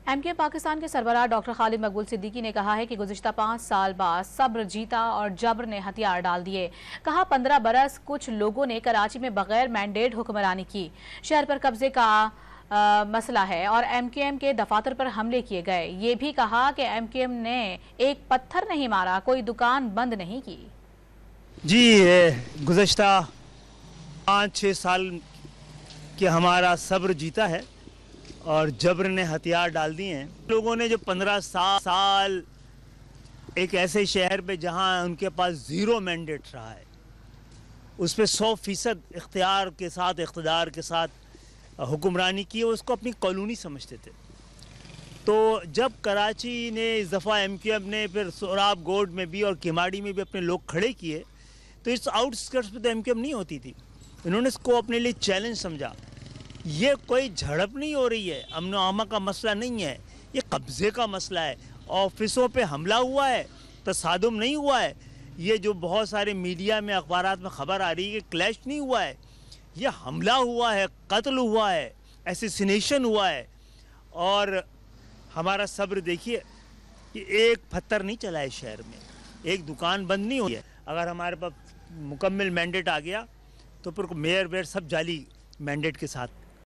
M کے پاکستان کے سربراہ ڈاکٹر خالد مقبول صدیقی نے کہا ہے کہ گزشتہ 5 سال بعد صبر جیتا اور جبر نے ہتھیار ڈال دیے۔ کہا 15 برس کچھ لوگوں نے کراچی میں بغیر مینڈیٹ حکمرانی کی، شہر پر قبضے کا مسئلہ ہے اور ایم کیو ایم کے دفاتر پر حملے کیے گئے۔ یہ بھی کہا کہ ایم کیو ایم نے ایک پتھر نہیں مارا، کوئی دکان بند نہیں کی۔ جی گزشتہ 5-6 سال کہ ہمارا صبر جیتا ہے اور جبر نے ہتھیار ڈال دیے ہیں۔ لوگوں نے جو 15 سال ایک ایسے شہر پہ جہاں ان کے پاس 0 مینڈیٹ رہا ہے، اس پہ 100% اختیار کے ساتھ اقتدار کے ساتھ حکمرانی کی، اس کو اپنی کالونی سمجھتے تھے۔ تو جب کراچی نے اس دفعہ ایم کیو ایم نے پھر سوراب گوڈ میں بھی اور کیماڑی میں بھی اپنے لوگ کھڑے کیے، تو اس آؤٹ اسکرٹس پہ تو ایم کیو ایم نہیں ہوتی تھی۔ انہوں نے اس کو اپنے لیے چیلنج سمجھا۔ یہ کوئی جھڑپ نہیں ہو رہی ہے، امن و امان کا مسئلہ نہیں ہے، یہ قبضے کا مسئلہ ہے۔ آفسوں پہ حملہ ہوا ہے، تصادم نہیں ہوا ہے۔ یہ جو بہت سارے میڈیا میں اخبارات میں خبر آ رہی ہے کہ کلیش نہیں ہوا ہے، یہ حملہ ہوا ہے، قتل ہوا ہے، ایسیسینیشن ہوا ہے۔ اور ہمارا صبر دیکھیے کہ ایک پتھر نہیں چلا ہے شہر میں، ایک دکان بند نہیں ہوئی ہے۔ اگر ہمارے پاس مکمل مینڈیٹ آ گیا تو پھر میئر ویئر سب جعلی مینڈیٹ کے ساتھ